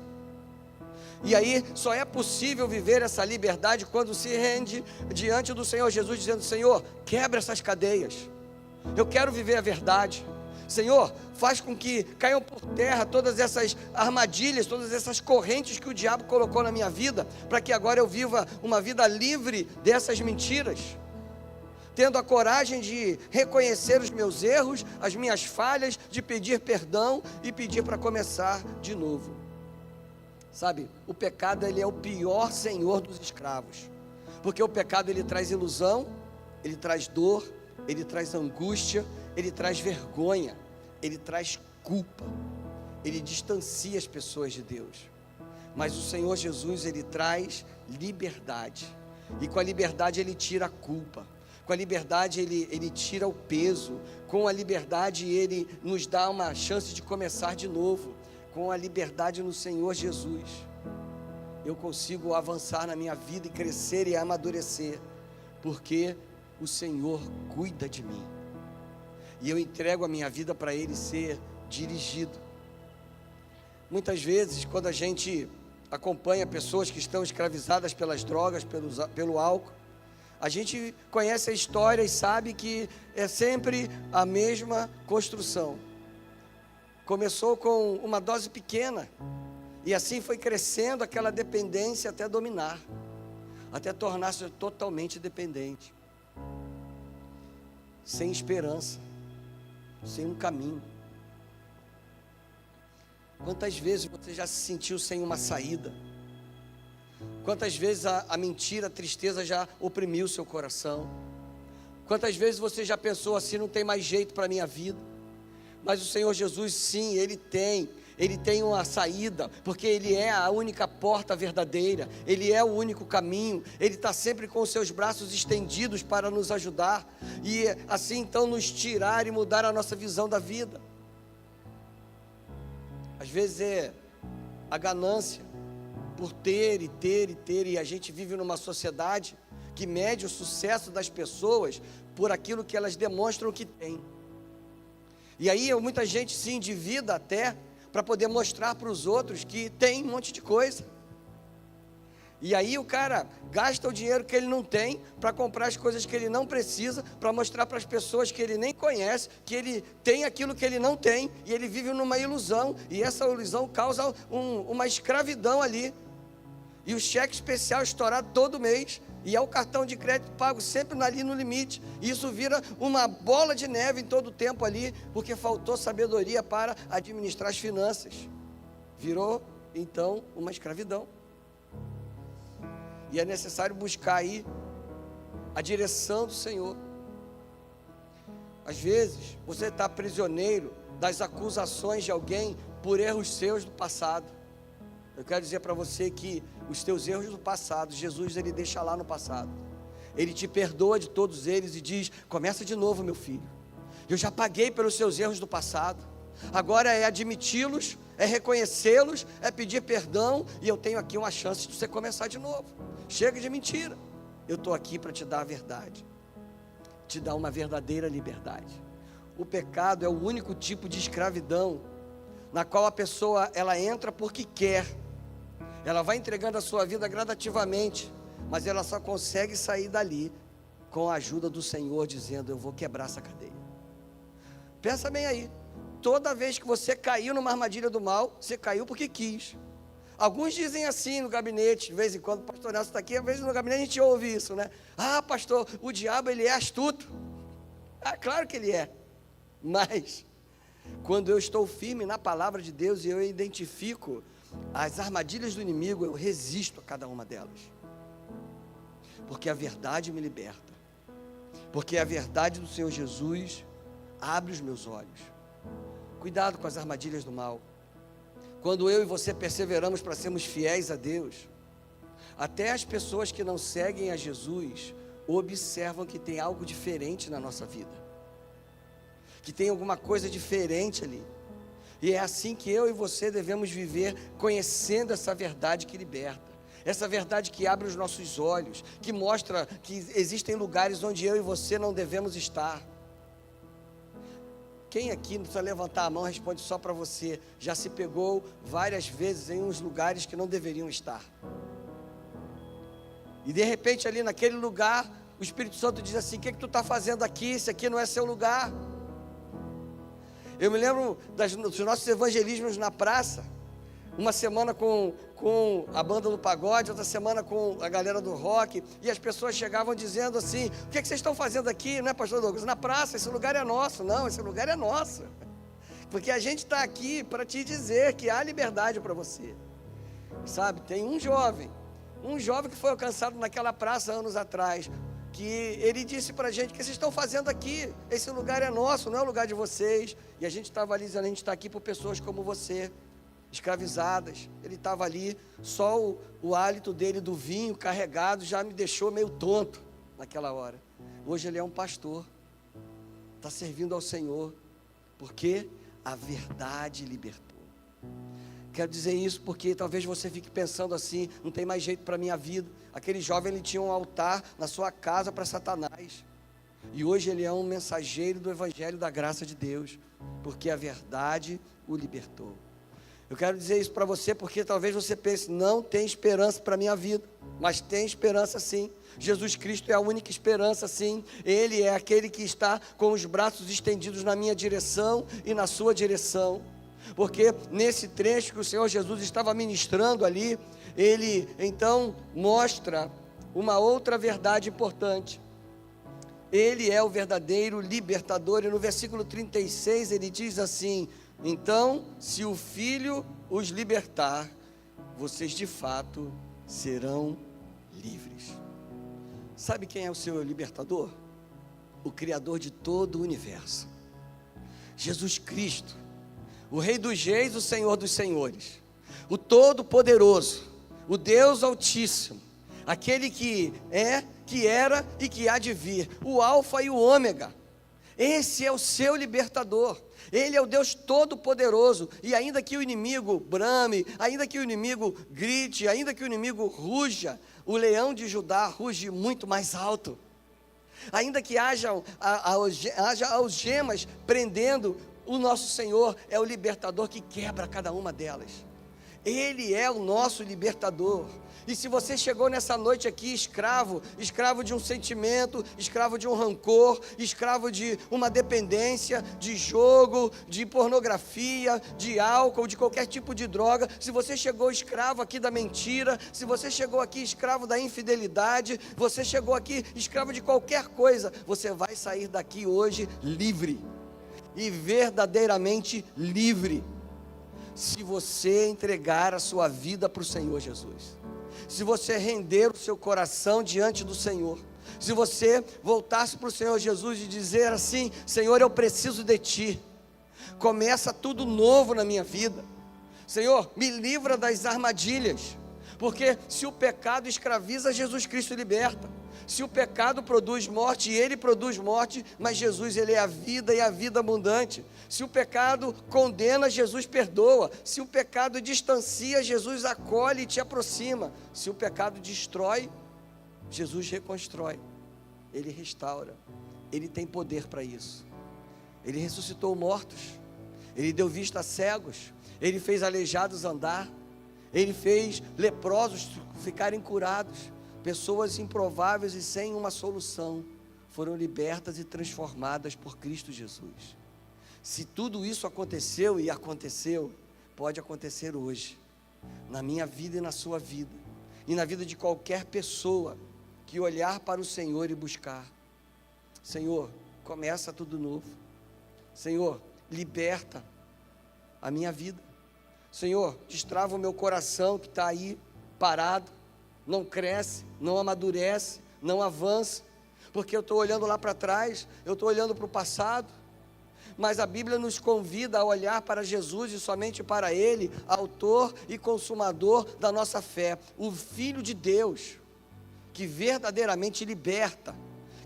E aí só é possível viver essa liberdade quando se rende diante do Senhor Jesus, dizendo: Senhor, quebra essas cadeias, eu quero viver a verdade. Senhor, faz com que caiam por terra todas essas armadilhas, todas essas correntes que o diabo colocou na minha vida, para que agora eu viva uma vida livre dessas mentiras, tendo a coragem de reconhecer os meus erros, as minhas falhas, de pedir perdão e pedir para começar de novo. Sabe, o pecado, ele é o pior senhor dos escravos, porque o pecado, ele traz ilusão, ele traz dor, ele traz angústia, ele traz vergonha, ele traz culpa, ele distancia as pessoas de Deus. Mas o Senhor Jesus, ele traz liberdade, e com a liberdade ele tira a culpa, com a liberdade ele tira o peso, com a liberdade ele nos dá uma chance de começar de novo. Com a liberdade no Senhor Jesus, eu consigo avançar na minha vida e crescer e amadurecer, porque o Senhor cuida de mim, e eu entrego a minha vida para Ele ser dirigido. Muitas vezes, quando a gente acompanha pessoas que estão escravizadas pelas drogas, pelo álcool. A gente conhece a história e sabe que é sempre a mesma construção. Começou com uma dose pequena, e assim foi crescendo aquela dependência até dominar, até tornar-se totalmente dependente, sem esperança, sem um caminho. Quantas vezes você já se sentiu sem uma saída? Quantas vezes a mentira, a tristeza já oprimiu o seu coração? Quantas vezes você já pensou assim, não tem mais jeito para a minha vida? Mas o Senhor Jesus, sim, Ele tem uma saída, porque Ele é a única porta verdadeira, Ele é o único caminho, Ele está sempre com os seus braços estendidos para nos ajudar, e assim então nos tirar e mudar a nossa visão da vida. Às vezes é a ganância, por ter, e a gente vive numa sociedade que mede o sucesso das pessoas por aquilo que elas demonstram que têm. E aí muita gente se endivida até para poder mostrar para os outros que tem um monte de coisa. E aí o cara gasta o dinheiro que ele não tem para comprar as coisas que ele não precisa, para mostrar para as pessoas que ele nem conhece, que ele tem aquilo que ele não tem, e ele vive numa ilusão, e essa ilusão causa uma escravidão ali. E o cheque especial estourado todo mês, e é o cartão de crédito pago sempre ali no limite, e isso vira uma bola de neve em todo o tempo ali, porque faltou sabedoria para administrar as finanças. Virou então uma escravidão. E é necessário buscar aí a direção do Senhor. Às vezes você está prisioneiro das acusações de alguém por erros seus do passado. Eu quero dizer para você que os teus erros do passado, Jesus ele deixa lá no passado. Ele te perdoa de todos eles e diz: começa de novo, meu filho. Eu já paguei pelos seus erros do passado. Agora é admiti-los, é reconhecê-los, é pedir perdão, e eu tenho aqui uma chance de você começar de novo. Chega de mentira. Eu estou aqui para te dar a verdade, te dar uma verdadeira liberdade. O pecado é o único tipo de escravidão na qual a pessoa ela entra porque quer. Ela vai entregando a sua vida gradativamente, mas ela só consegue sair dali com a ajuda do Senhor, dizendo: eu vou quebrar essa cadeia. Pensa bem aí, toda vez que você caiu numa armadilha do mal, você caiu porque quis. Alguns dizem assim no gabinete, de vez em quando o pastor Nelson está aqui, às vezes no gabinete a gente ouve isso, né? Ah, pastor, o diabo ele é astuto. Ah, claro que ele é, mas quando eu estou firme na palavra de Deus e eu identifico as armadilhas do inimigo, eu resisto a cada uma delas, porque a verdade me liberta, porque a verdade do Senhor Jesus abre os meus olhos. Cuidado com as armadilhas do mal. Quando eu e você perseveramos para sermos fiéis a Deus, até as pessoas que não seguem a Jesus observam que tem algo diferente na nossa vida, que tem alguma coisa diferente ali. E é assim que eu e você devemos viver, conhecendo essa verdade que liberta, essa verdade que abre os nossos olhos, que mostra que existem lugares onde eu e você não devemos estar. Quem aqui, não precisa levantar a mão, responde só para você, já se pegou várias vezes em uns lugares que não deveriam estar, e de repente ali naquele lugar, o Espírito Santo diz assim: o que tu está fazendo aqui? Esse aqui não é seu lugar. Eu me lembro dos nossos evangelismos na praça, uma semana com a banda do pagode, outra semana com a galera do rock, e as pessoas chegavam dizendo assim: o que vocês estão fazendo aqui, né, pastor Douglas? Na praça, esse lugar é nosso. Não, esse lugar é nosso, porque a gente está aqui para te dizer que há liberdade para você, sabe? Tem um jovem que foi alcançado naquela praça anos atrás, que ele disse para a gente: o que vocês estão fazendo aqui? Esse lugar é nosso, não é o lugar de vocês. E a gente estava ali dizendo: a gente está aqui por pessoas como você, escravizadas. Ele estava ali, só o hálito dele do vinho carregado já me deixou meio tonto naquela hora. Hoje ele é um pastor, está servindo ao Senhor, porque a verdade libertou. Quero dizer isso porque talvez você fique pensando assim: não tem mais jeito para a minha vida. Aquele jovem, ele tinha um altar na sua casa para Satanás, e hoje ele é um mensageiro do Evangelho da graça de Deus, porque a verdade o libertou. Eu quero dizer isso para você porque talvez você pense, não tem esperança para a minha vida, mas tem esperança sim. Jesus Cristo é a única esperança sim. Ele é aquele que está com os braços estendidos na minha direção e na sua direção. Porque nesse trecho que o Senhor Jesus estava ministrando ali, Ele então mostra uma outra verdade importante. Ele é o verdadeiro libertador, e no versículo 36 ele diz assim: então, se o Filho os libertar, vocês de fato serão livres. Sabe quem é o seu libertador? O Criador de todo o universo, Jesus Cristo, o Rei dos Reis, o Senhor dos Senhores, o Todo-Poderoso, o Deus Altíssimo, aquele que é, que era e que há de vir, o Alfa e o Ômega. Esse é o seu libertador. Ele é o Deus Todo-Poderoso, e ainda que o inimigo brame, ainda que o inimigo grite, ainda que o inimigo ruja, o leão de Judá ruge muito mais alto. Ainda que haja algemas prendendo, o nosso Senhor é o libertador que quebra cada uma delas. Ele é o nosso libertador. E se você chegou nessa noite aqui escravo de um sentimento, escravo de um rancor, escravo de uma dependência, de jogo, de pornografia, de álcool, de qualquer tipo de droga, se você chegou escravo aqui da mentira, se você chegou aqui escravo da infidelidade, você chegou aqui escravo de qualquer coisa, você vai sair daqui hoje livre, e verdadeiramente livre, se você entregar a sua vida para o Senhor Jesus. Se você render o seu coração diante do Senhor, se você voltar-se para o Senhor Jesus e dizer assim: Senhor, eu preciso de Ti, começa tudo novo na minha vida, Senhor, me livra das armadilhas, porque se o pecado escraviza, Jesus Cristo liberta. Se o pecado produz morte, e Ele produz morte, mas Jesus, Ele é a vida e a vida abundante. Se o pecado condena, Jesus perdoa. Se o pecado distancia, Jesus acolhe e te aproxima. Se o pecado destrói, Jesus reconstrói. Ele restaura. Ele tem poder para isso. Ele ressuscitou mortos. Ele deu vista a cegos. Ele fez aleijados andar. Ele fez leprosos ficarem curados. Pessoas improváveis e sem uma solução foram libertas e transformadas por Cristo Jesus. Se tudo isso aconteceu e aconteceu, pode acontecer hoje, na minha vida e na sua vida, e na vida de qualquer pessoa que olhar para o Senhor e buscar. Senhor, começa tudo novo. Senhor, liberta a minha vida. Senhor, destrava o meu coração que está aí parado, não cresce, não amadurece, não avança, porque eu estou olhando lá para trás, eu estou olhando para o passado, mas a Bíblia nos convida a olhar para Jesus e somente para Ele, autor e consumador da nossa fé, o Filho de Deus, que verdadeiramente liberta,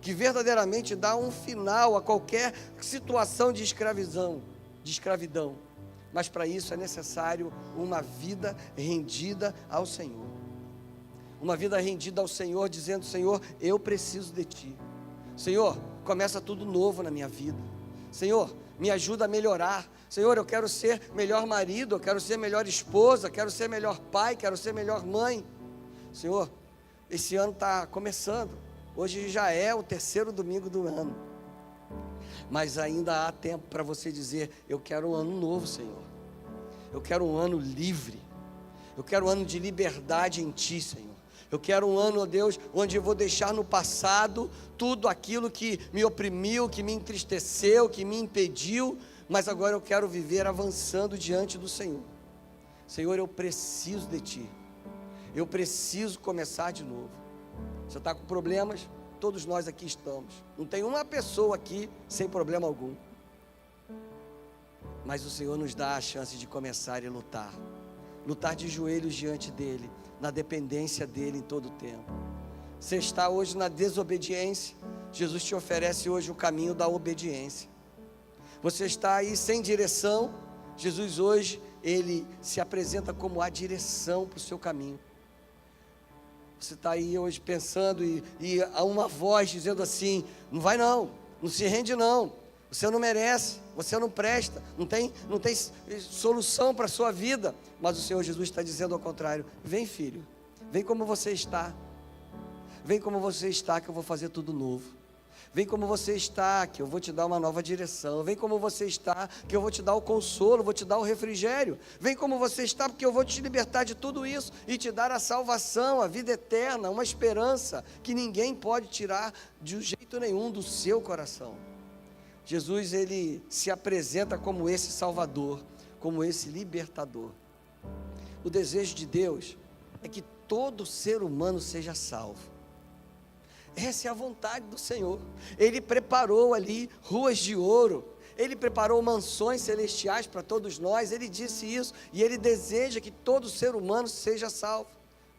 que verdadeiramente dá um final a qualquer situação de escravidão, mas para isso é necessário uma vida rendida ao Senhor. Uma vida rendida ao Senhor, dizendo: Senhor, eu preciso de Ti. Senhor, começa tudo novo na minha vida. Senhor, me ajuda a melhorar. Senhor, eu quero ser melhor marido, eu quero ser melhor esposa, quero ser melhor pai, quero ser melhor mãe. Senhor, esse ano está começando. Hoje já é o 3º domingo do ano. Mas ainda há tempo para você dizer: eu quero um ano novo, Senhor. Eu quero um ano livre. Eu quero um ano de liberdade em Ti, Senhor. Eu quero um ano, ó Deus, onde eu vou deixar no passado tudo aquilo que me oprimiu, que me entristeceu, que me impediu, mas agora eu quero viver avançando diante do Senhor. Senhor, eu preciso de Ti. Eu preciso começar de novo. Você está com problemas? Todos nós aqui estamos. Não tem uma pessoa aqui sem problema algum. Mas o Senhor nos dá a chance de começar e lutar. Lutar de joelhos diante dEle, na dependência dEle em todo o tempo. Você está hoje na desobediência, Jesus te oferece hoje o caminho da obediência. Você está aí sem direção, Jesus hoje, Ele se apresenta como a direção para o seu caminho. Você está aí hoje pensando e há uma voz dizendo assim: não vai não, não se rende não, Você não merece, você não presta, não tem solução para a sua vida. Mas o Senhor Jesus está dizendo ao contrário: vem, filho, vem como você está. Vem como você está, que eu vou fazer tudo novo. Vem como você está, que eu vou te dar uma nova direção. Vem como você está, que eu vou te dar o consolo, vou te dar o refrigério. Vem como você está, porque eu vou te libertar de tudo isso e te dar a salvação, a vida eterna, uma esperança que ninguém pode tirar de jeito nenhum do seu coração. Jesus, ele se apresenta como esse Salvador, como esse libertador. O desejo de Deus é que todo ser humano seja salvo. Essa é a vontade do Senhor. Ele preparou ali ruas de ouro, Ele preparou mansões celestiais para todos nós. Ele disse isso, e Ele deseja que todo ser humano seja salvo.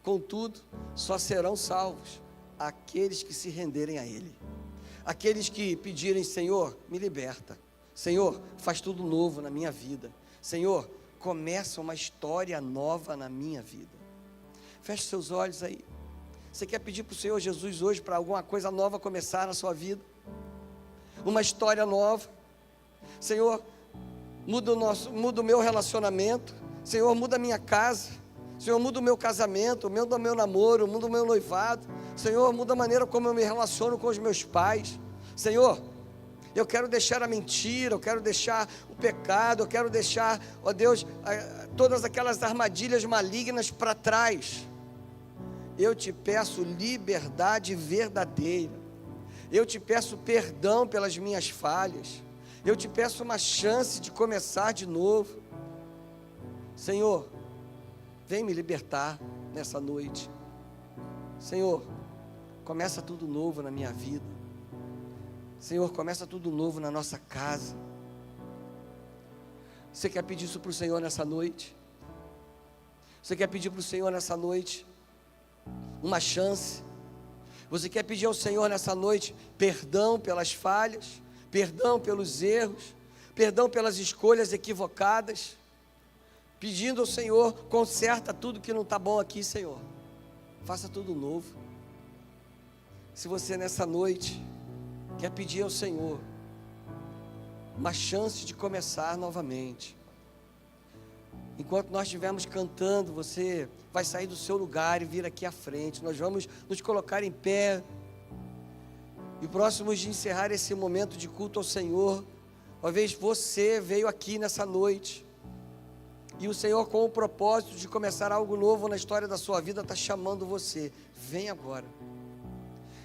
Contudo, só serão salvos aqueles que se renderem a Ele, aqueles que pedirem: Senhor, me liberta, Senhor, faz tudo novo na minha vida, Senhor, começa uma história nova na minha vida. Feche seus olhos aí. Você quer pedir para o Senhor Jesus hoje para alguma coisa nova começar na sua vida? Uma história nova. Senhor, muda o meu relacionamento. Senhor, muda a minha casa. Senhor, muda o meu casamento, muda o meu namoro, muda o meu noivado. Senhor, muda a maneira como eu me relaciono com os meus pais. Senhor, eu quero deixar a mentira, eu quero deixar o pecado, eu quero deixar, ó Deus, todas aquelas armadilhas malignas para trás. Eu te peço liberdade verdadeira. Eu te peço perdão pelas minhas falhas. Eu te peço uma chance de começar de novo. Senhor, vem me libertar nessa noite. Senhor, começa tudo novo na minha vida. Senhor, começa tudo novo na nossa casa. Você quer pedir isso para o Senhor nessa noite? Você quer pedir para o Senhor nessa noite uma chance? Você quer pedir ao Senhor nessa noite perdão pelas falhas, perdão pelos erros, perdão pelas escolhas equivocadas, pedindo ao Senhor: conserta tudo que não está bom aqui, Senhor, faça tudo novo. Se você nessa noite quer pedir ao Senhor uma chance de começar novamente, enquanto nós estivermos cantando, você vai sair do seu lugar e vir aqui à frente. Nós vamos nos colocar em pé. E próximos de encerrar esse momento de culto ao Senhor, talvez você veio aqui nessa noite, e o Senhor, com o propósito de começar algo novo na história da sua vida, está chamando você: vem agora,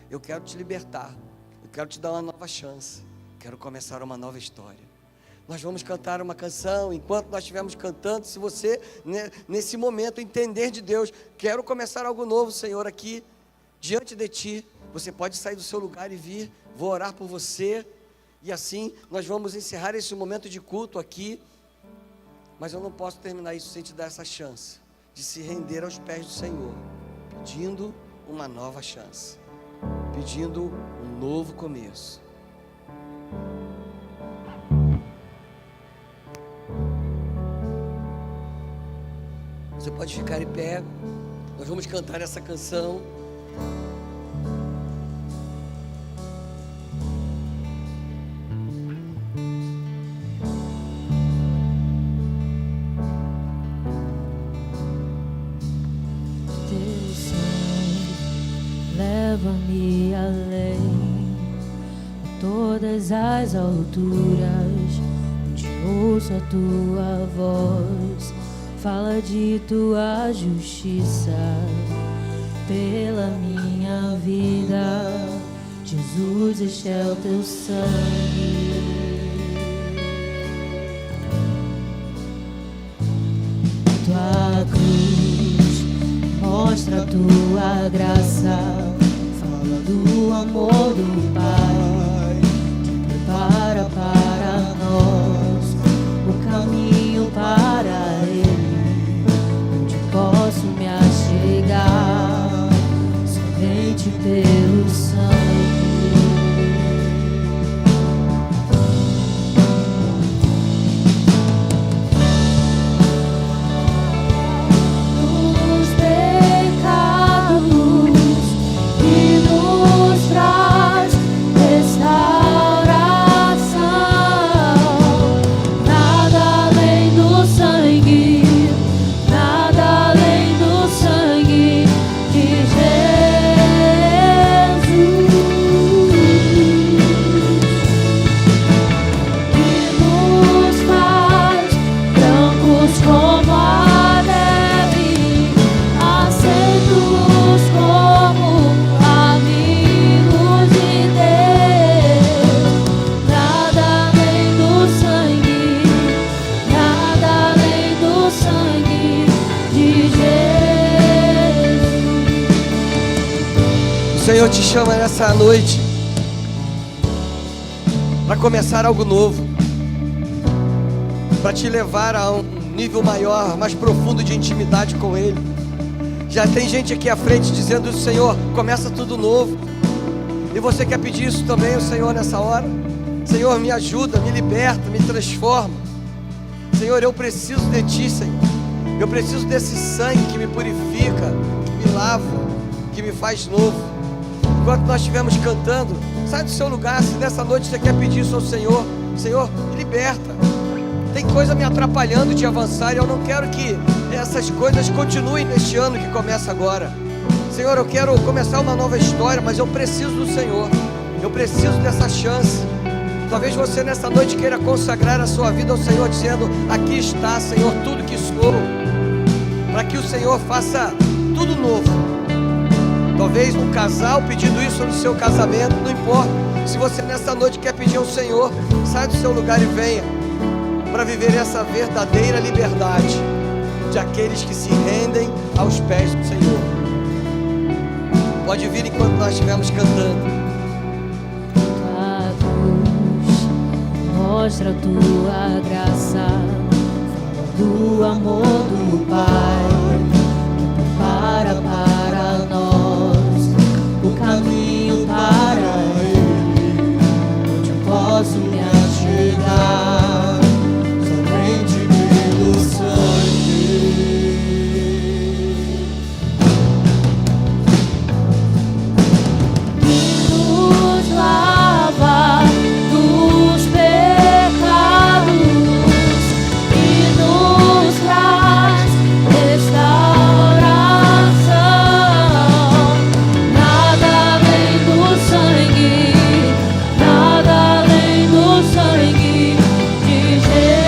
eu quero te libertar, eu quero te dar uma nova chance, quero começar uma nova história. Nós vamos cantar uma canção. Enquanto nós estivermos cantando, se você, nesse momento, entender de Deus: quero começar algo novo, Senhor, aqui diante de Ti, você pode sair do seu lugar e vir. Vou orar por você, e assim nós vamos encerrar esse momento de culto aqui. Mas eu não posso terminar isso sem te dar essa chance de se render aos pés do Senhor, pedindo uma nova chance, pedindo um novo começo. Você pode ficar em pé. Nós vamos cantar essa canção. Teu sangue leva-me além a todas as alturas, onde ouço a tua voz. Fala de tua justiça pela minha vida. Jesus, este é o teu sangue. Tua cruz mostra a tua graça. Fala do amor do Pai, que prepara para nós o caminho para Ele. Posso me achegar somente pelo sangue. Dos pecados e nos traz restauração. Senhor te chama nessa noite para começar algo novo, para te levar a um nível maior, mais profundo de intimidade com Ele. Já tem gente aqui à frente dizendo: Senhor, começa tudo novo. E você quer pedir isso também ao Senhor nessa hora? Senhor, me ajuda, me liberta, me transforma. Senhor, eu preciso de Ti, Senhor. Eu preciso desse sangue que me purifica, que me lava, que me faz novo. Enquanto nós estivermos cantando, sai do seu lugar. Se nessa noite você quer pedir isso ao Senhor, Senhor, me liberta. Tem coisa me atrapalhando de avançar e eu não quero que essas coisas continuem neste ano que começa agora. Senhor, eu quero começar uma nova história, mas eu preciso do Senhor. Eu preciso dessa chance. Talvez você nessa noite queira consagrar a sua vida ao Senhor, dizendo: aqui está, Senhor, tudo que sou, para que o Senhor faça tudo novo. Talvez um casal pedindo isso no seu casamento, não importa. Se você nessa noite quer pedir ao Senhor, sai do seu lugar e venha, para viver essa verdadeira liberdade de aqueles que se rendem aos pés do Senhor. Pode vir enquanto nós estivermos cantando. A cruz mostra a tua graça, fala do amor do Pai, para nós o caminho para Ele, onde eu posso me achegar somente pelo sangue. Nos lava dos pecados e nos traz restauração. Nada além do sangue, nada além do sangue de Jesus,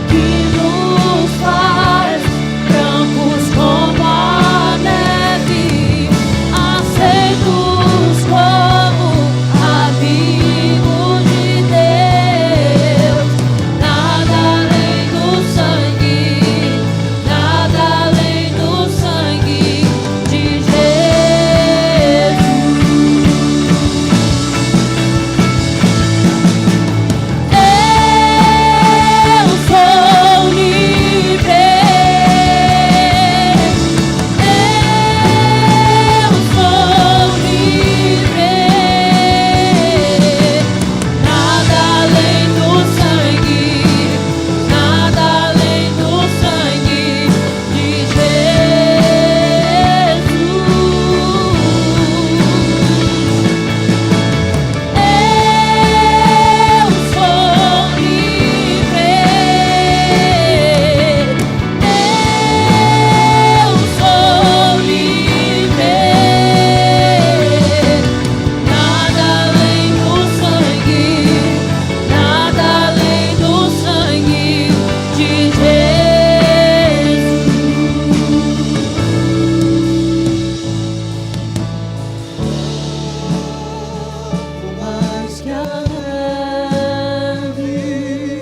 que nos faz brancos como a neve, aceitos como amigos de Deus. Nada além do sangue, nada além do sangue de Jesus. Eu sou livre, eu sou livre. Nada além do sangue, nada além do sangue de Jesus. Eu sou livre, eu sou livre. Nada além do sangue, nada além do sangue de Jesus. Mais que a neve,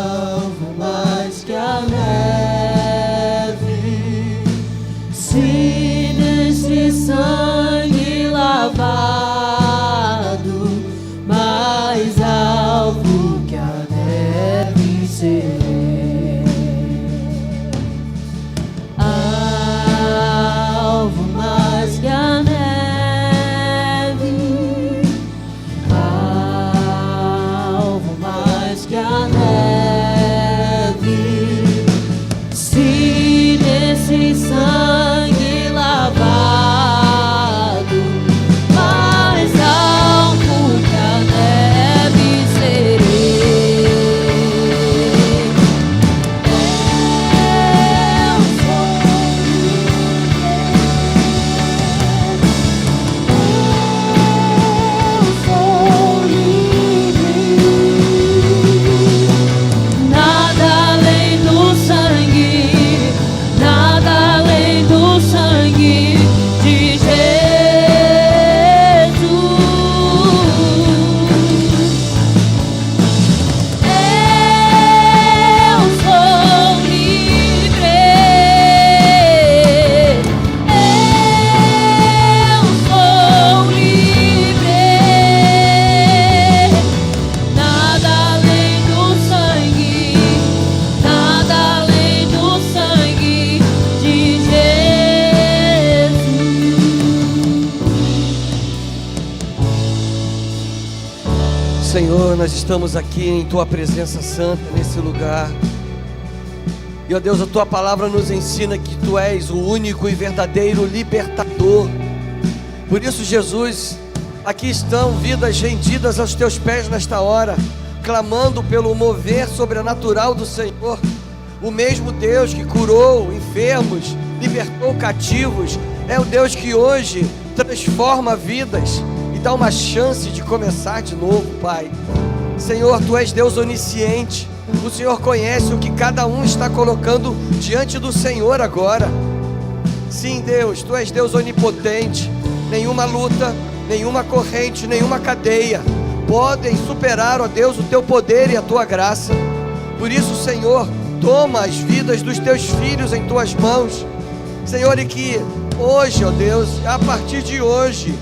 alvo mais que a neve, se nesse sangue lavado, mais alvo que a neve serei. Alvo mais que a neve, alvo mais que a neve, se nesse sangue lavado, mais alvo que a neve serei. nós estamos aqui em Tua presença santa, nesse lugar. E, ó Deus, a Tua palavra nos ensina que Tu és o único e verdadeiro libertador. Por isso, Jesus, aqui estão vidas rendidas aos Teus pés nesta hora, clamando pelo mover sobrenatural do Senhor. O mesmo Deus que curou enfermos, libertou cativos, é o Deus que hoje transforma vidas e dá uma chance de começar de novo, Pai. Senhor, Tu és Deus onisciente. O Senhor conhece o que cada um está colocando diante do Senhor agora. Sim, Deus, Tu és Deus onipotente. Nenhuma luta, nenhuma corrente, nenhuma cadeia podem superar, ó Deus, o Teu poder e a Tua graça. Por isso, Senhor, toma as vidas dos Teus filhos em Tuas mãos, Senhor, e que hoje, ó Deus, a partir de hoje,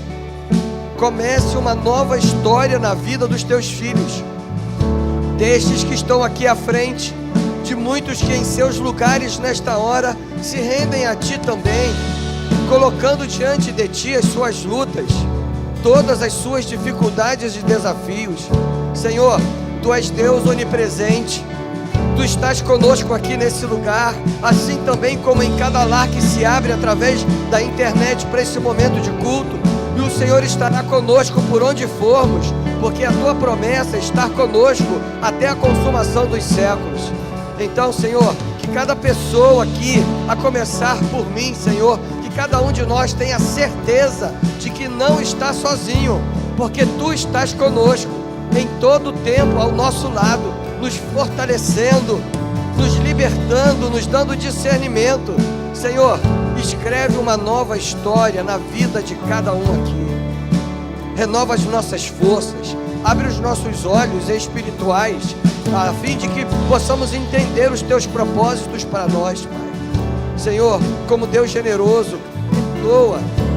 comece uma nova história na vida dos Teus filhos, destes que estão aqui à frente, de muitos que em seus lugares nesta hora se rendem a Ti também, colocando diante de Ti as suas lutas, todas as suas dificuldades e desafios. Senhor, Tu és Deus onipresente. Tu estás conosco aqui nesse lugar, assim também como em cada lar que se abre através da internet para esse momento de culto. E o Senhor estará conosco por onde formos, porque a Tua promessa é estar conosco até a consumação dos séculos. Então, Senhor, que cada pessoa aqui, a começar por mim, Senhor, que cada um de nós tenha certeza de que não está sozinho, porque Tu estás conosco em todo o tempo ao nosso lado, nos fortalecendo, nos libertando, nos dando discernimento. Senhor, escreve uma nova história na vida de cada um aqui. Renova as nossas forças, abre os nossos olhos espirituais, a fim de que possamos entender os Teus propósitos para nós, Pai. Senhor, como Deus generoso,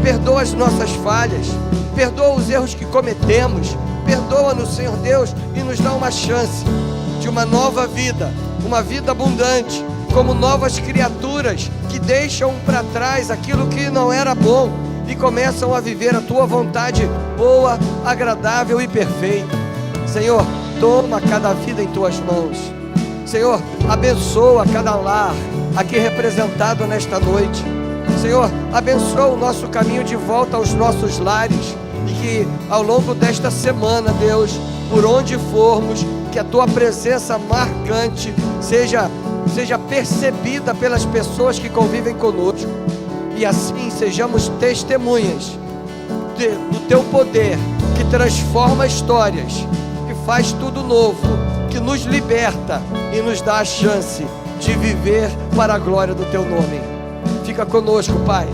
perdoa as nossas falhas, perdoa os erros que cometemos, perdoa-nos, Senhor Deus, e nos dá uma chance de uma nova vida, uma vida abundante, como novas criaturas que deixam para trás aquilo que não era bom e começam a viver a Tua vontade boa, agradável e perfeita. Senhor, toma cada vida em Tuas mãos. Senhor, abençoa cada lar aqui representado nesta noite. Senhor, abençoa o nosso caminho de volta aos nossos lares e que ao longo desta semana, Deus, por onde formos, que a Tua presença marcante seja percebida pelas pessoas que convivem conosco, e assim sejamos testemunhas do Teu poder, que transforma histórias, que faz tudo novo, que nos liberta e nos dá a chance de viver para a glória do Teu nome. Fica conosco, Pai,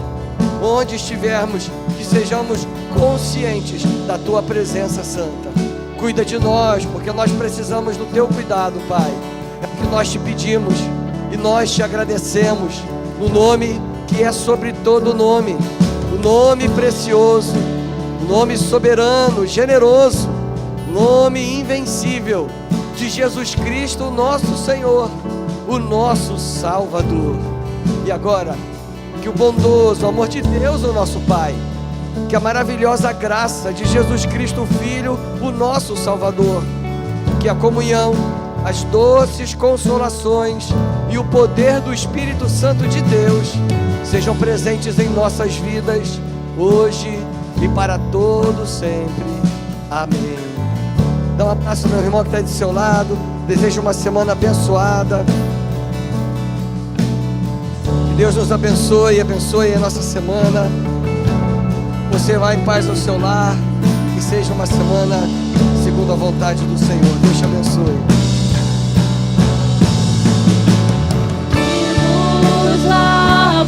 onde estivermos, que sejamos conscientes da Tua presença santa. Cuida de nós, porque nós precisamos do Teu cuidado, Pai. É o que nós Te pedimos e nós Te agradecemos, no nome que é sobre todo nome, o nome precioso, o nome soberano, generoso, o nome invencível de Jesus Cristo, o nosso Senhor, o nosso Salvador. E agora, que o bondoso amor de Deus, o nosso Pai, que a maravilhosa graça de Jesus Cristo, Filho, o nosso Salvador, que a comunhão, as doces consolações e o poder do Espírito Santo de Deus sejam presentes em nossas vidas, hoje e para todo sempre. Amém. Dá um abraço ao meu irmão que está aí do seu lado. Desejo uma semana abençoada. Que Deus nos abençoe, abençoe a nossa semana. Você vai em paz ao seu lar, que seja uma semana segundo a vontade do Senhor. Deus te abençoe.